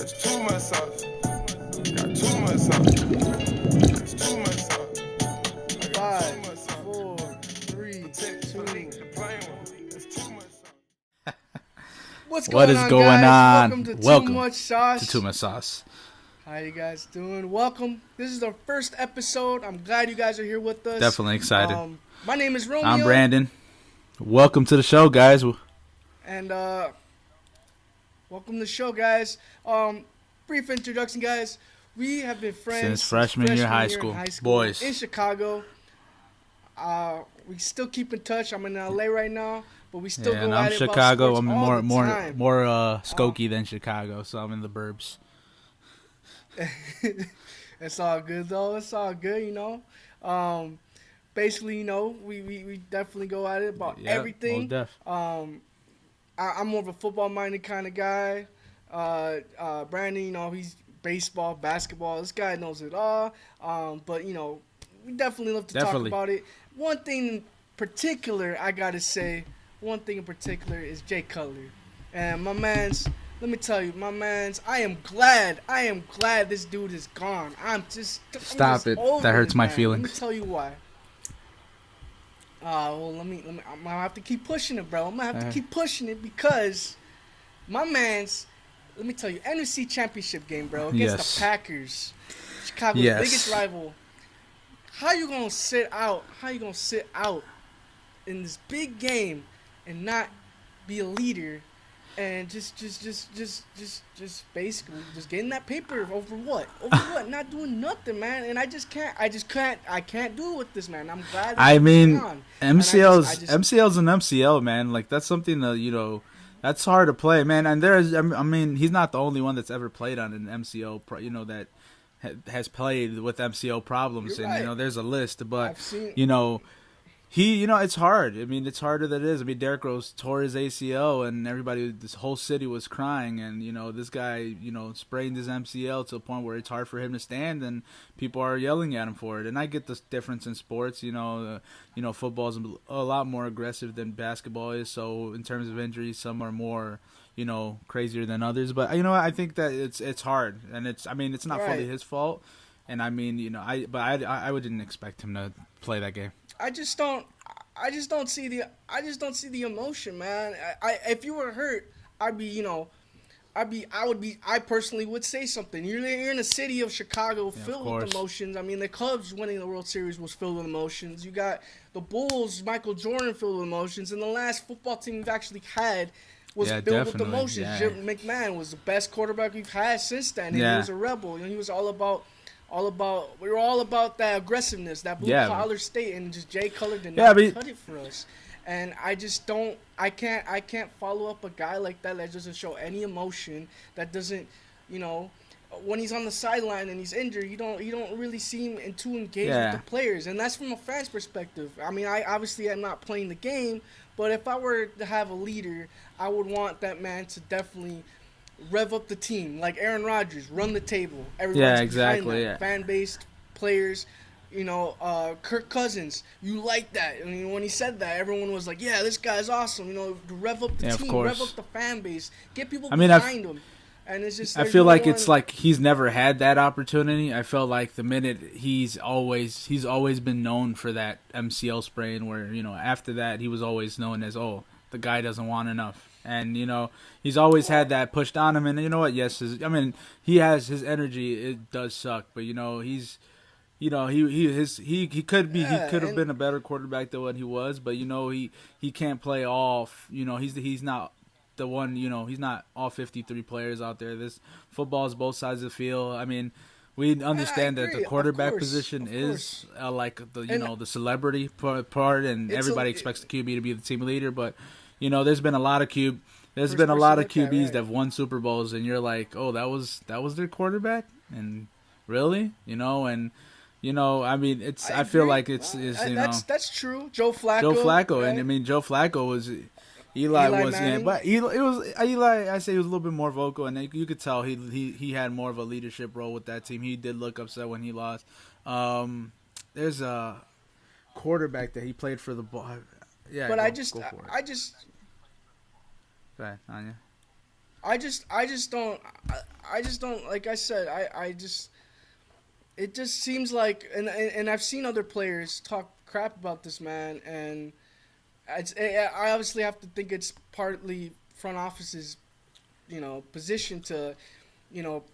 It's too much sauce. Got too much sauce. It's too much sauce. I got too much sauce. 5, 4, 3, 2. It's too much sauce. What's What going is on, going guys? on? Welcome to Welcome Too Much Sauce. to Too Much Sauce. How you guys doing? Welcome. This is our first episode. I'm glad you guys are here with us. Definitely excited. My name is Romeo. I'm Brandon. Welcome to the show, guys. And welcome to the show, guys. Brief introduction, guys. We have been friends Since freshman year high school. Boys. in Chicago. We still keep in touch. I'm in LA right now, but we still go and at I'm it Chicago. about I'm sports all more the time. Skokie than Chicago, so I'm in the burbs. It's all good though. It's all good, you know. Basically, you know, we definitely go at it about everything. I'm more of a football-minded kind of guy. Brandon, you know, he's baseball, basketball. This guy knows it all. But you know, we definitely love to talk about it. One thing in particular, I gotta say, is Jay Cutler, and my man's. Let me tell you, my man's. I am glad this dude is gone. Stop it. That hurts my feelings. Let me tell you why. Well, let me. I'm gonna have to keep pushing it, bro. I'm gonna have to keep pushing it because my man's. Let me tell you, NFC Championship game, bro, against the Packers, Chicago's biggest rival. How you gonna sit out in this big game and not be a leader? And just basically just getting that paper over what? Not doing nothing, man. And I can't do it with this, man. I'm glad. I mean, MCL's MCL's an MCL, man. Like that's something that that's hard to play, man. And he's not the only one that's ever played on an MCL, that has played with MCL problems. You're and right. There's a list, but I've seen. It's hard. I mean, it's harder than it is. I mean, Derrick Rose tore his ACL, and this whole city was crying. And this guy, sprained his MCL to a point where it's hard for him to stand, and people are yelling at him for it. And I get the difference in sports. Football is a lot more aggressive than basketball is. So in terms of injuries, some are more, crazier than others. But I think that it's hard, and it's not fully his fault. And I didn't expect him to play that game. I just don't see the emotion, man. If you were hurt, I personally would say something. You're in a city of Chicago filled with emotions. I mean, the Cubs winning the World Series was filled with emotions. You got the Bulls, Michael Jordan filled with emotions, and the last football team we've actually had was filled with emotions. Yeah. Jim McMahon was the best quarterback we've had since then, and he was a rebel. He was we were all about that aggressiveness, that blue collar state, and just Jay Cutler did not cut it for us. And I can't follow up a guy like that doesn't show any emotion, that doesn't, when he's on the sideline and he's injured, you don't really see him too engaged with the players, and that's from a fan's perspective. I mean, I obviously am not playing the game, but if I were to have a leader, I would want that man to definitely rev up the team like Aaron Rodgers, run the table. Everyone's behind them. Fan-based players, Kirk Cousins. You like that? I mean, when he said that, everyone was like, "Yeah, this guy's awesome." To rev up the team, rev up the fan base, get people behind him. And it's just. I feel like it's like he's never had that opportunity. I felt like the minute he's always been known for that MCL sprain, where after that he was always known as the guy doesn't want enough. And he's always had that pushed on him, and you know what? Yes, he has his energy. It does suck, but he's, he could have been a better quarterback than what he was, but he can't play all. He's not the one. He's not all 53 players out there. This football is both sides of the field. I mean, we understand that the quarterback position is like the celebrity part, and everybody expects the QB to be the team leader, but. There's been a lot of QBs that have won Super Bowls, and you're like, oh, that was their quarterback, and really, I mean, it's. I feel like it's that's true. Joe Flacco, right? And Joe Flacco was. Eli was, but Eli. I say he was a little bit more vocal, and you could tell he had more of a leadership role with that team. He did look upset when he lost. There's a quarterback that he played for the ball. Yeah, but go I for it. just. Go ahead, Anya. I just don't. I just don't. Like I said, I just. It just seems like, and I've seen other players talk crap about this man, and I obviously have to think it's partly front office's, position to,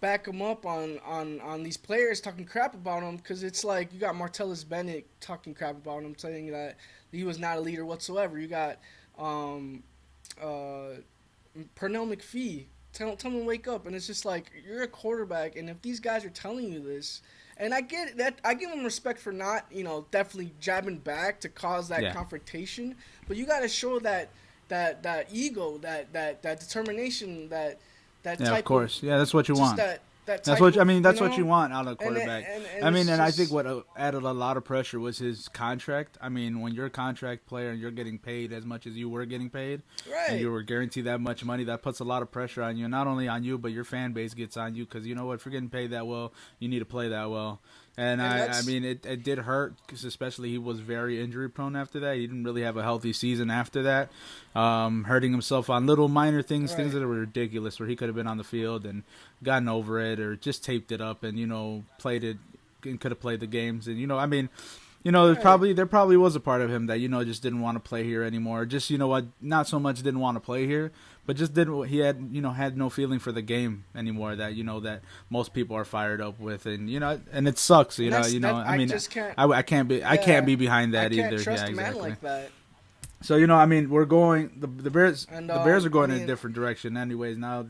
back him up on these players talking crap about him, because it's like you got Martellus Bennett talking crap about him, saying that he was not a leader whatsoever. You got Pernell McPhee. Tell him to wake up, and it's just like, you're a quarterback, and if these guys are telling you this, and I get that, I give him respect for not, definitely jabbing back to cause that confrontation, but you got to show that ego, that determination, that type of course, that's what you want. That's what that's what you want out of a quarterback. And I think what added a lot of pressure was his contract. I mean, when you're a contract player and you're getting paid as much as you were getting paid, and you were guaranteed that much money, that puts a lot of pressure on you. Not only on you, but your fan base gets on you, because you know what? If you're getting paid that well, you need to play that well. And I mean, it did hurt, because especially he was very injury prone after that. He didn't really have a healthy season after that, hurting himself on little minor things, things that were ridiculous, where he could have been on the field and gotten over it, or just taped it up and played it and could have played the games. And I mean, there probably was a part of him that just didn't want to play here anymore. Just not so much didn't want to play here, but just didn't. He had had no feeling for the game anymore that that most people are fired up with, and and it sucks. I can't be behind that either. Trust a man like that. So I mean, we're going. The Bears. The Bears are going in a different direction, anyways. Now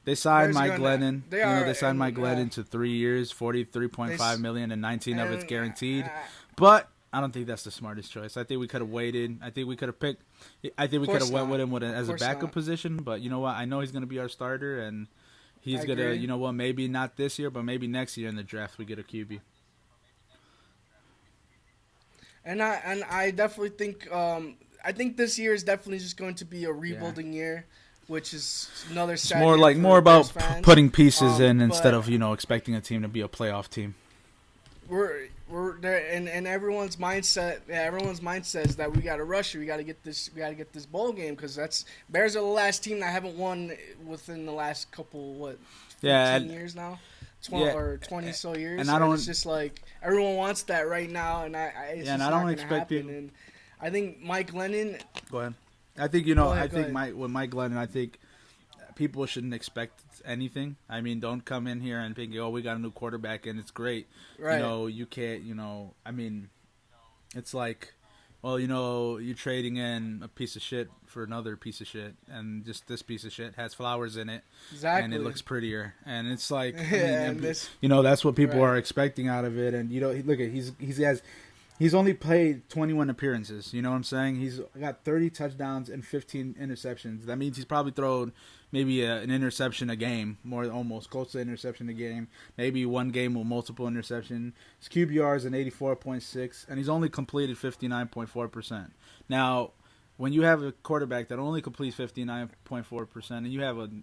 they signed Mike Glennon. They signed Mike Glennon to 3 years, $43.5 million, and 19 of it's guaranteed. But I don't think that's the smartest choice. I think we could have waited. I think we could have picked. I think we could have went with him as a backup position. But you know what? I know he's going to be our starter, and he's going to. Maybe not this year, but maybe next year in the draft we get a QB. And I definitely think I think this year is definitely just going to be a rebuilding year, which is another. It's more about putting pieces in instead of expecting a team to be a playoff team. We're there, and everyone's mindset. Yeah, everyone's mindset is that we got to rush it. We got to get this bowl game, because Bears are the last team that haven't won within the last couple 15 years now, 20 so years. And it's just like everyone wants that right now, and I don't expect it. And I think Mike Glennon. Go ahead. I think with Mike Glennon, I think people shouldn't expect anything. I mean, don't come in here and think, we got a new quarterback and it's great. Right. You can't, I mean, it's like, well, you're trading in a piece of shit for another piece of shit, and just this piece of shit has flowers in it. Exactly. And it looks prettier. And it's like, that's what people are expecting out of it. And, look at, he's only played 21 appearances. You know what I'm saying? He's got 30 touchdowns and 15 interceptions. That means he's probably thrown maybe an interception a game, almost close to interception a game. Maybe one game with multiple interceptions. His QBR is an 84.6, and he's only completed 59.4%. Now, when you have a quarterback that only completes 59.4%, and you have an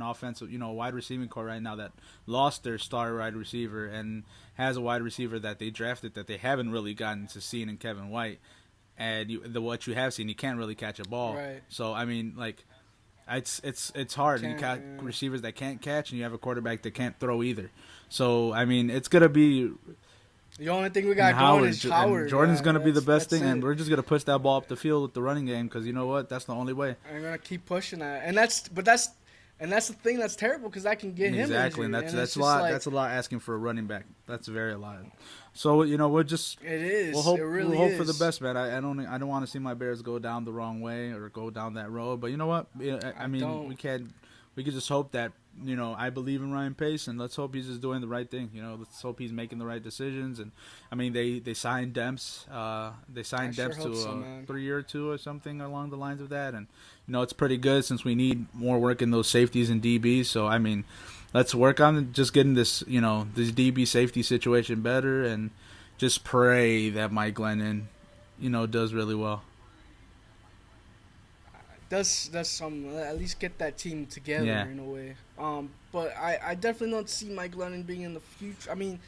offensive, wide receiving core right now that lost their star wide receiver and has a wide receiver that they drafted that they haven't really gotten to see in Kevin White, and what you have seen, you can't really catch a ball. Right. So I mean, like, it's hard. You got receivers that can't catch, and you have a quarterback that can't throw either. So I mean, it's gonna be. The only thing we got going is Howard. And Jordan's going to be the best thing, and we're just going to push that ball up the field with the running game, because you know what? That's the only way. I'm going to keep pushing that. And that's the thing that's terrible, because that can get him injured. Exactly, and that's a lot. That's a lot asking for a running back. That's very a lot. So we'll just it is. We'll hope, it really we'll hope is. for the best, man. I don't want to see my Bears go down the wrong way or go down that road. But you know what? I mean, we can just hope that. I believe in Ryan Pace, and let's hope he's just doing the right thing. Let's hope he's making the right decisions. And I mean, they signed Demps. They signed Demps to a 3 or 2 or something along the lines of that. And it's pretty good, since we need more work in those safeties and DBs. So I mean, let's work on just getting this this DB safety situation better, and just pray that Mike Glennon does really well. Does some at least get that team together in a way. But I definitely don't see Mike Glennon being in the future. I mean,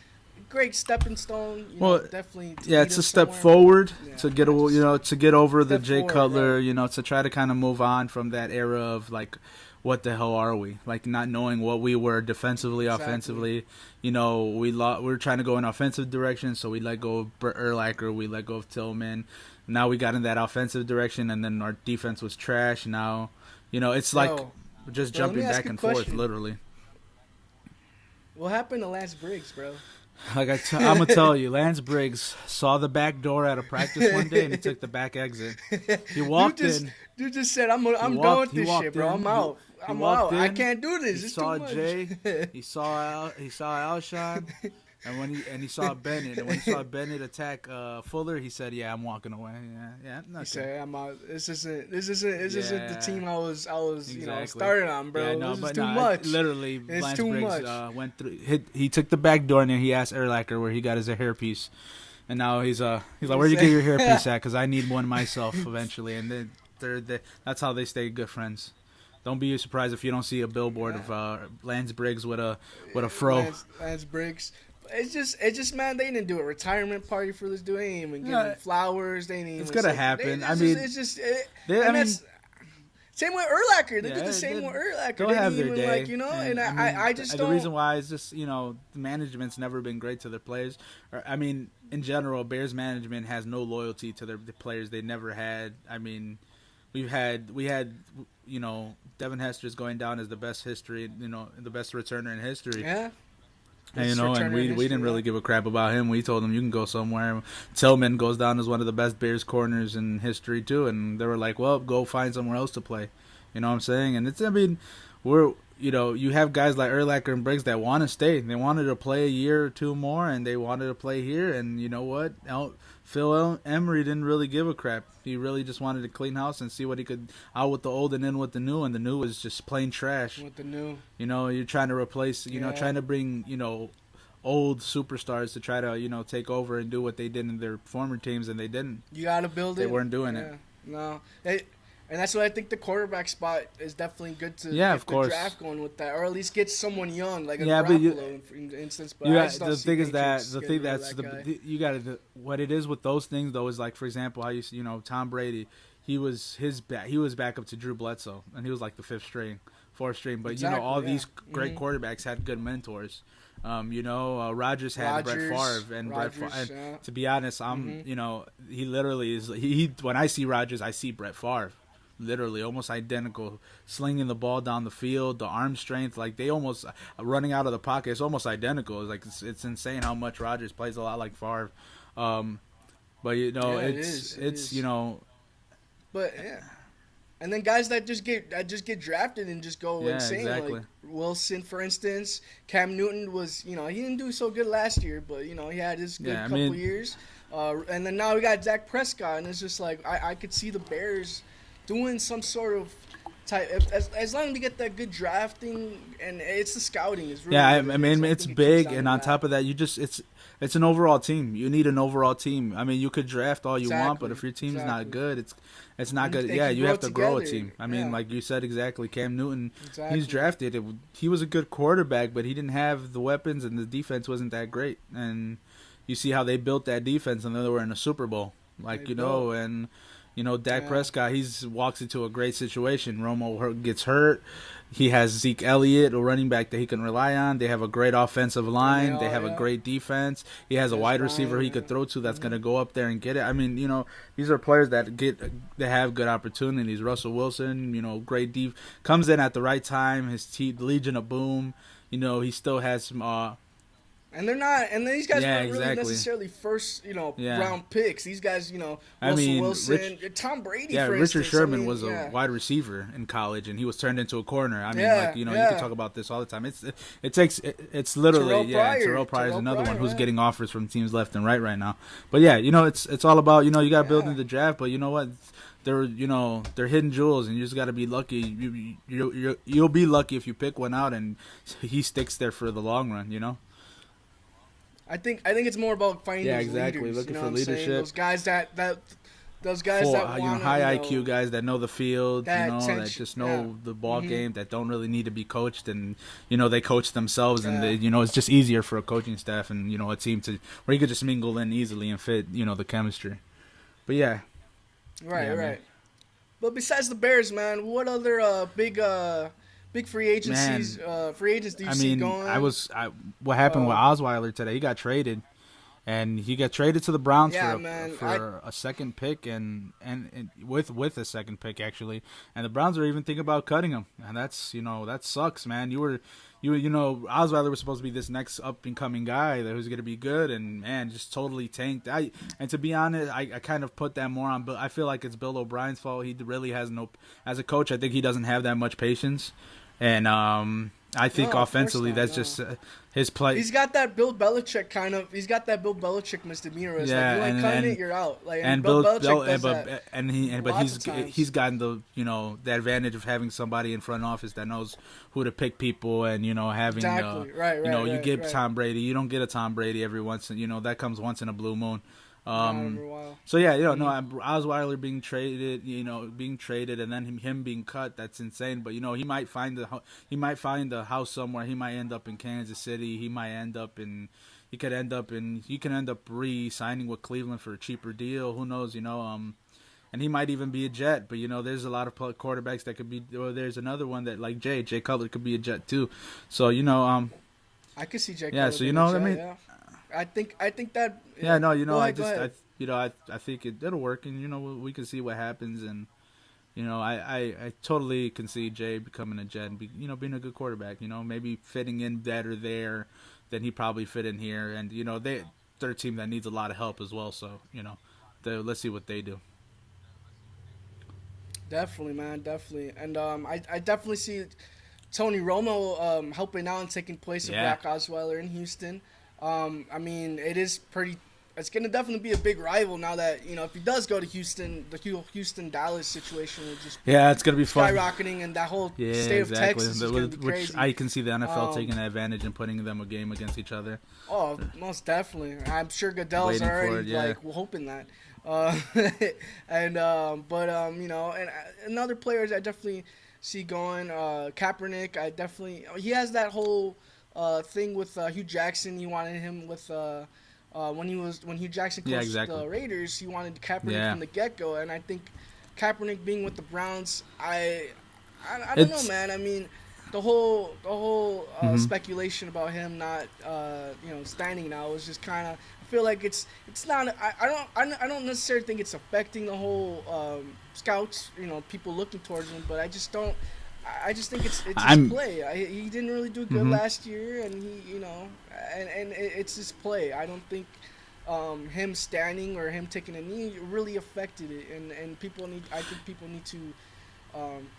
great stepping stone. Definitely. It's a step forward to get to get over the Jay Cutler. To try to kind of move on from that era of like what the hell are we? Like, not knowing what we were defensively, offensively. You know, we were trying to go in offensive direction, so we let go of Urlacher, we let go of Tillman. Now we got in that offensive direction, and then our defense was trash. Now, you know, it's like just jumping back and forth, literally. What happened to Lance Briggs, bro? Like I'm gonna tell you, Lance Briggs saw the back door at a practice one day, and he took the back exit. He walked in. You just said, "I'm done with this shit, bro. I'm out. I'm out. I can't do this. It's too much." Jay. He saw Alshon, and he saw Bennett, and when he saw Bennett attack Fuller, he said, "Yeah, I'm walking away." Yeah. He said, "I'm out. This isn't the team I was exactly. Started on, bro. Yeah, this is too much. Literally, it's Lance too Briggs, much." Went through. He took the back door, and then he asked Urlacher where he got his hairpiece, and now he's like, "Where'd you get your hairpiece at? Because I need one myself eventually." And then that's how they stay good friends. Don't be surprised if you don't see a billboard of Lance Briggs with a fro. Lance Briggs. It's just man, they didn't do a retirement party for this dude. They didn't even give him flowers. They didn't even. It's gonna happen. Same with Urlacher. They did the same with Urlacher. They'll have their day. And I just don't. The reason why is just the management's never been great to their players. In general, Bears management has no loyalty to the players. They never had. We had Devin Hester's going down as the best the best returner in history. Yeah. And we didn't really give a crap about him. We told him you can go somewhere. Tillman goes down as one of the best Bears corners in history too, and they were like, "Well, go find somewhere else to play." You know what I'm saying? And you have guys like Urlacher and Briggs that want to stay. They wanted to play a year or two more, and they wanted to play here. And you know what? Phil Emery didn't really give a crap. He really just wanted to clean house and see what he could out with the old and in with the new. And the new was just plain trash. With the new, you're trying to replace. Trying to bring old superstars to try to take over and do what they did in their former teams, and they didn't. You got to build it. They weren't doing it. No. And that's why I think the quarterback spot is definitely good to get the draft going with that, or at least get someone young like a Garoppolo, for instance. But what it is with those things though is like, for example, how Tom Brady, he was back up to Drew Bledsoe, and he was like the fourth string. But all these great quarterbacks had good mentors. Rodgers had Brett Favre, and to be honest, he literally is. When I see Rodgers, I see Brett Favre. Literally, almost identical, slinging the ball down the field, the arm strength, like they almost running out of the pocket. It's almost identical. It's like it's insane how much Rodgers plays a lot like Favre. But But yeah, and then guys that just get drafted and just go insane. Exactly. Like Wilson, for instance. Cam Newton was he didn't do so good last year, but he had his good couple years. And then now we got Dak Prescott, and it's just like I could see the Bears doing some sort of type, as long as we get that good drafting, and it's the scouting is really it's big, and on top of that, it's an overall team. You need an overall team. You could draft all you want, but if your team's not good, it's not good. Yeah, you have to grow a team. Like you said exactly, Cam Newton, he's drafted. He was a good quarterback, but he didn't have the weapons, and the defense wasn't that great. And you see how they built that defense, and then they were in a Super Bowl, Dak Prescott, he walks into a great situation. Romo gets hurt. He has Zeke Elliott, a running back that he can rely on. They have a great offensive line. They have a great defense. He has a wide receiver he could throw to that's going to go up there and get it. These are players that they have good opportunities. Russell Wilson, great deep, comes in at the right time. His Legion of Boom. He still has some. And they're not, and these guys weren't really necessarily first, round picks. These guys, Russell Wilson, Tom Brady. Yeah, for Richard instance. Sherman was a wide receiver in college, and he was turned into a corner. You can talk about this all the time. It's literally Terrell Pryor is another one who's getting offers from teams left and right now. But it's all about you got to build in the draft. But you know what? They're hidden jewels, and you just got to be lucky. You'll be lucky if you pick one out, and he sticks there for the long run. I think it's more about finding those leaders. Looking for leadership. Those guys that want high IQ guys that know the field, that just know the ball game, that don't really need to be coached, and they coach themselves, and they, it's just easier for a coaching staff and a team where you could just mingle in easily and fit the chemistry. But right. But besides the Bears, man, what other big big free agencies. Free agents do you see going? What happened with Osweiler today? He got traded. And he got traded to the Browns for a second pick and with a second pick actually. And the Browns are even thinking about cutting him. And that's that sucks, man. Osweiler was supposed to be this next up and coming guy that was going to be good, and man, just totally tanked. And to be honest, I kind of put that more on, but I feel like it's Bill O'Brien's fault. He really has as a coach, I think he doesn't have that much patience. And I think offensively, that's just his play. He's got that Bill Belichick misdemeanor. It's like, you ain't cutting it, you're out. Like, and Bill Belichick does that. He's gotten the the advantage of having somebody in front office that knows who to pick people, and having you get Tom Brady. You don't get a Tom Brady every once, that comes once in a blue moon. So Osweiler being traded, and then him being cut. That's insane. But he might find a house somewhere. He might end up in Kansas City. He could end up re-signing with Cleveland for a cheaper deal. Who knows? And he might even be a Jet. But there's a lot of quarterbacks that could be. Or there's another one that like Jay Cutler could be a Jet too. So I could see Jay. Yeah. So what I mean. Yeah. I think that. Yeah, no, I think it'll work, and we can see what happens, and I totally can see Jay becoming a Jet and being a good quarterback. Maybe fitting in better there than he probably fit in here, and they're a team that needs a lot of help as well. So let's see what they do. Definitely, man, definitely, and I definitely see Tony Romo helping out and taking place of Brock Osweiler in Houston. I mean, it's going to definitely be a big rival now that, if he does go to Houston, the Houston-Dallas situation will just it's going to be fun. Skyrocketing, and that whole state of Texas is going to be crazy. I can see the NFL taking advantage and putting them a game against each other. Oh, most definitely. I'm sure Goodell's already hoping that. And other players I definitely see going, Kaepernick, he has that whole thing with Hugh Jackson. He wanted him with when Hugh Jackson coached the Raiders. He wanted Kaepernick from the get-go, and I think Kaepernick being with the Browns, I don't know, man. I mean, the whole speculation about him not standing now is just kind of. I feel like it's not. I don't necessarily think it's affecting the whole scouts. People looking towards him, but I just don't. I just think it's his play. He didn't really do good last year, and it's his play. I don't think him standing or him taking a knee really affected it, and I think people need to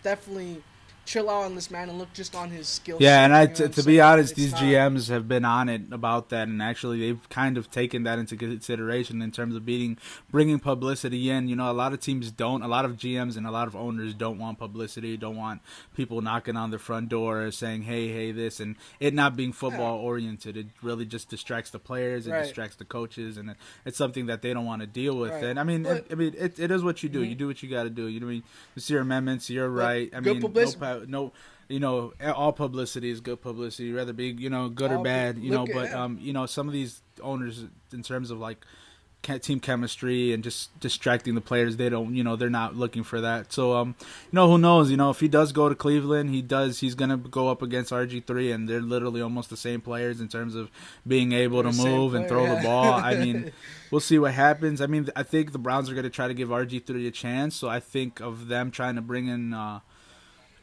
definitely chill out on this man and look just on his skill set. Yeah, and to be honest, these GMs have been on it about that, and actually they've kind of taken that into consideration in terms of bringing publicity in. A lot of teams don't. A lot of GMs and a lot of owners don't want publicity, don't want people knocking on their front door saying, hey, this, and it not being football-oriented. It really just distracts the players, it distracts the coaches, and it's something that they don't want to deal with. Right. And, it is what you do. You do what you got to do. It's your amendments, you're right. Good publicity. No, all publicity is good publicity, whether it be, good or bad, some of these owners, in terms of like team chemistry and just distracting the players, they don't, they're not looking for that. So, who knows, if he does go to Cleveland, he's going to go up against RG3, and they're literally almost the same players in terms of being able to move and throw the ball. I mean, we'll see what happens. I mean, I think the Browns are going to try to give RG3 a chance. So I think of them trying to bring in,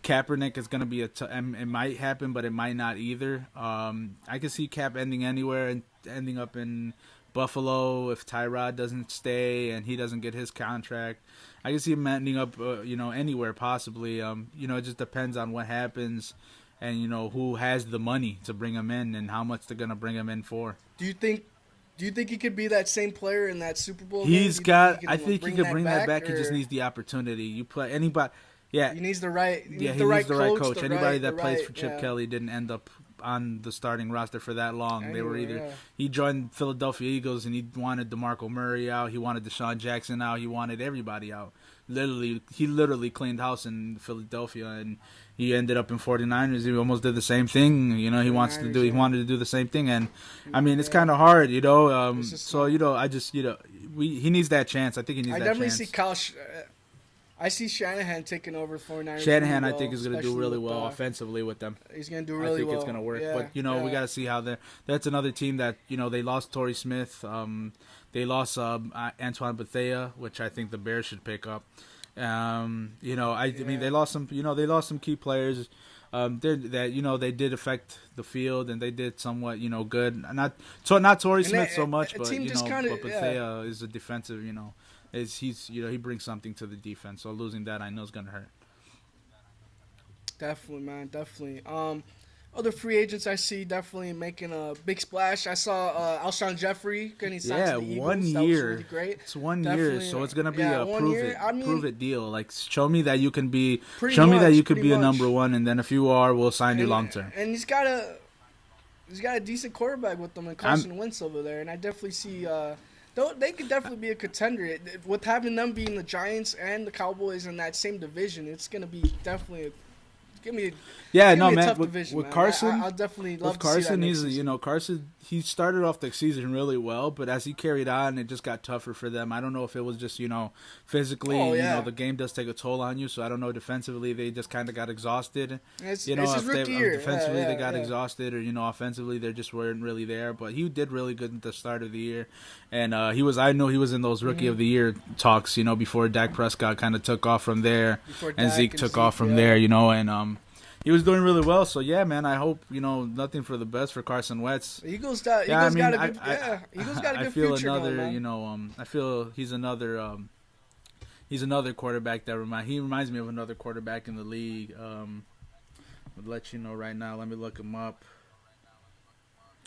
Kaepernick is going to be it might happen, but it might not either. I could see Cap ending anywhere and ending up in Buffalo if Tyrod doesn't stay and he doesn't get his contract. I can see him ending up, anywhere possibly. It just depends on what happens and, who has the money to bring him in and how much they're going to bring him in for. Do you think he could be that same player in that Super Bowl? I think he could bring that back. He just needs the opportunity. You play anybody. Yeah, he needs the right. He needs the right coach. Anybody that plays for Chip Kelly didn't end up on the starting roster for that long. Anyway, they were either he joined Philadelphia Eagles and he wanted DeMarco Murray out, he wanted Deshaun Jackson out, he wanted everybody out. He literally cleaned house in Philadelphia, and he ended up in 49ers. He almost did the same thing. He wanted to do the same thing, and I mean it's kind of hard, So I just he needs that chance. I think he needs that chance. I definitely see Kyle. I see Shanahan taking over 49ers. Shanahan, I think, is going to do really well offensively with them. He's going to do really well. I think it's going to work. But, we got to see how that's another team that, they lost Torrey Smith. They lost Antoine Bethea, which I think the Bears should pick up. I mean, they lost some key players. They did affect the field and they did somewhat, good. Not Torrey Smith so much, but Bethea is a defensive, he brings something to the defense. So losing that, I know, is gonna hurt. Definitely, man, definitely. Other free agents I see definitely making a big splash. I saw Alshon Jeffrey getting signed to the Eagles. 1 year. That was really great. It's 1 year, so it's gonna be a prove it deal. Like, show me that you can be a number one, and then if you are, we'll sign you long term. And he's got a decent quarterback with them, and Carson Wentz over there, and I definitely see. They could definitely be a contender. With having them being the Giants and the Cowboys in that same division, it's gonna be definitely. Tough division, with Carson, I'll definitely love with Carson, to see that Carson. He started off the season really well, but as he carried on, it just got tougher for them. I don't know if it was just physically, the game does take a toll on you. So I don't know. Defensively, they just kind of got exhausted. Defensively they got exhausted, or offensively they just weren't really there. But he did really good at the start of the year, and I know he was in those Rookie of the Year talks. Before Dak Prescott kind of took off from there, and Zeke took off from there. And he was doing really well, so yeah, man. I hope nothing for the best for Carson Wentz. Eagles got a good future. I feel he's another quarterback that reminds me of another quarterback in the league. I'll let you know right now. Let me look him up.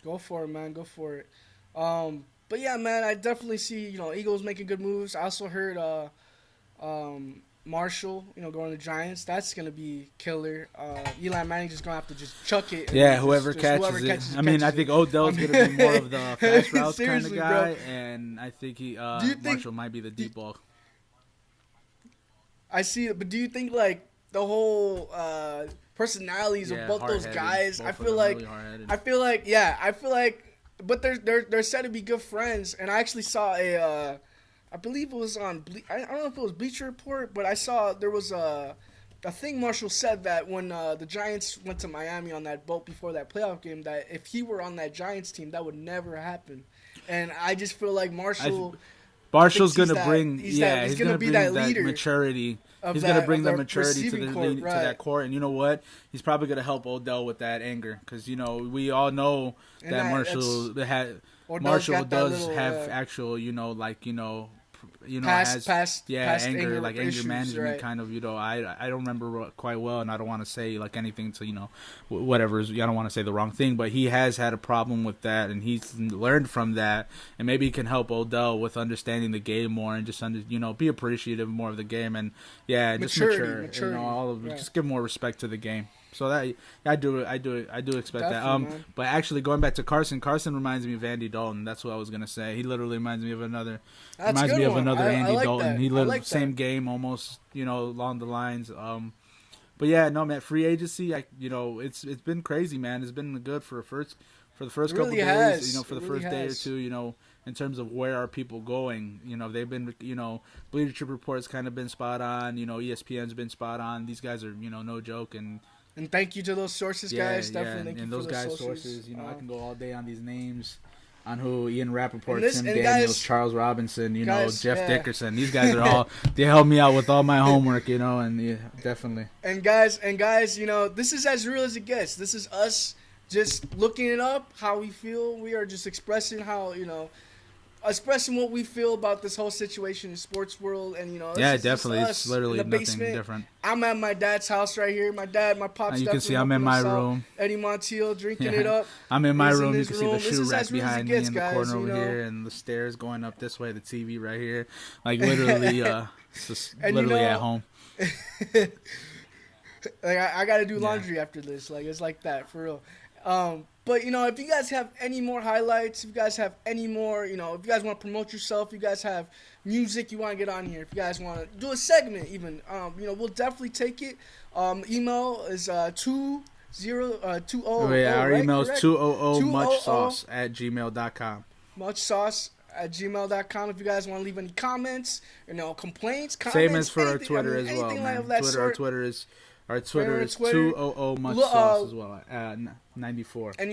Go for it, man. Go for it. But yeah, man, I definitely see Eagles making good moves. I also heard Marshall, going to the Giants, that's going to be killer. Eli Manning just going to have to just chuck it. Yeah, whoever catches it. I mean, I think Odell's going to be more of the fast routes kind of guy, and I think Marshall might be the deep ball. I see it, but do you think, like, the whole personalities of both those guys, I feel like, but they're said to be good friends, and I actually saw I believe it was on, I don't know if it was Bleacher Report, but I saw there was a thing Marshall said that when the Giants went to Miami on that boat before that playoff game, that if he were on that Giants team, that would never happen. And I just feel like Marshall's going to bring, he's going to be that leader. Maturity. He's going to bring the maturity to that court. And you know what? He's probably going to help Odell with that anger. Because, we all know that Marshall does have actual, past anger, like anger issues, management, right? Kind of, I don't remember quite well, and I don't want to say like anything to, whatever. I don't want to say the wrong thing, but he has had a problem with that, and he's learned from that, and maybe he can help Odell with understanding the game more and just be appreciative more of the game, and just mature, just give more respect to the game. So that I do expect definitely, that. But actually, going back to Carson reminds me of Andy Dalton. That's what I was gonna say. He literally reminds me of another. Andy like Dalton. He literally same game almost. Along the lines. But yeah, no, man. Free agency. It's been crazy, man. It's been good for the first couple days. For the first day or two. In terms of where are people going, they've been, Bleacher Report's kind of been spot on. ESPN's been spot on. These guys are, no joke. And thank you to those sources, guys. Definitely thank you for those guys' sources. I can go all day on these names, on who Ian Rappaport, Tim Daniels, guys, Charles Robinson, Jeff Dickerson. These guys are all, they help me out with all my homework, and definitely. And guys, this is as real as it gets. This is us just looking it up, how we feel. We are just expressing how, expressing what we feel about this whole situation in the sports world, and definitely, it's literally nothing basement. Different. I'm at my dad's house right here. My pops. You can see I'm in my room. Eddie Montiel drinking it up. I'm in my room. You can see the shoe rack behind me in the corner over here, and the stairs going up this way. The TV right here, like literally, it's just literally at home. Like I got to do laundry after this. Like it's like that for real. But, if you guys have any more highlights, if you guys have any more, if you guys want to promote yourself, if you guys have music you want to get on here, if you guys want to do a segment even, we'll definitely take it. Email is 20. Our email is 200muchsauce@gmail.com. Muchsauce gmail.com if you guys want to leave any comments, complaints, comments. Same as for our anything, Twitter as well, man. Our Twitter is 200 much sauce as well. 94. And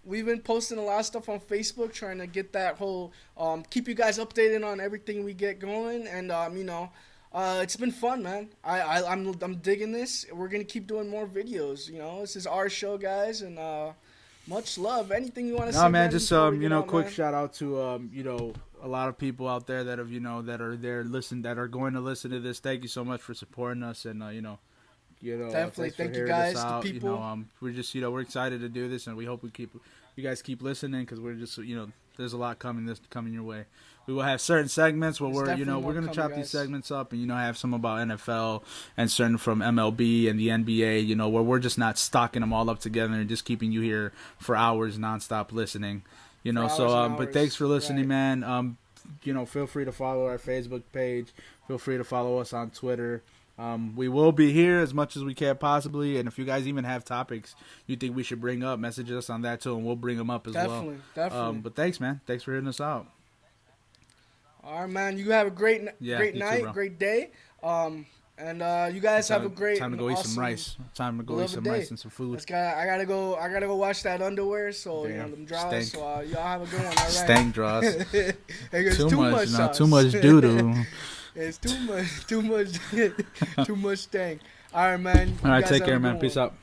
we've been posting a lot of stuff on Facebook, trying to get that whole keep you guys updated on everything we get going, and it's been fun, man. I'm digging this. We're gonna keep doing more videos. This is our show, guys, and much love. Anything you want to say? No, man, just quick shout out to a lot of people out there that have that are there that are going to listen to this. Thank you so much for supporting us, and definitely thank you guys, the people. We're just we're excited to do this, and we hope you guys keep listening, because we're just there's a lot coming your way. We will have certain segments where we're gonna chop these segments up, and have some about NFL and certain from MLB and the NBA, where we're just not stocking them all up together and just keeping you here for hours nonstop listening, but thanks for listening, man. Feel free to follow our Facebook page. Feel free to follow us on Twitter. We will be here as much as we can possibly, and if you guys even have topics you think we should bring up, message us on that too, and we'll bring them up as well. Definitely. But thanks, man. Thanks for hitting us out. All right, man. You have a great night, too, great day. And you guys have a great time to go eat some rice. Time to go eat some rice and some food. I gotta go wash that underwear. So them draws. So y'all have a good one. All right. Stank draws. Too much sauce. Too much doo doo. It's too much stank. All right, man. All right, take care, man. Peace out.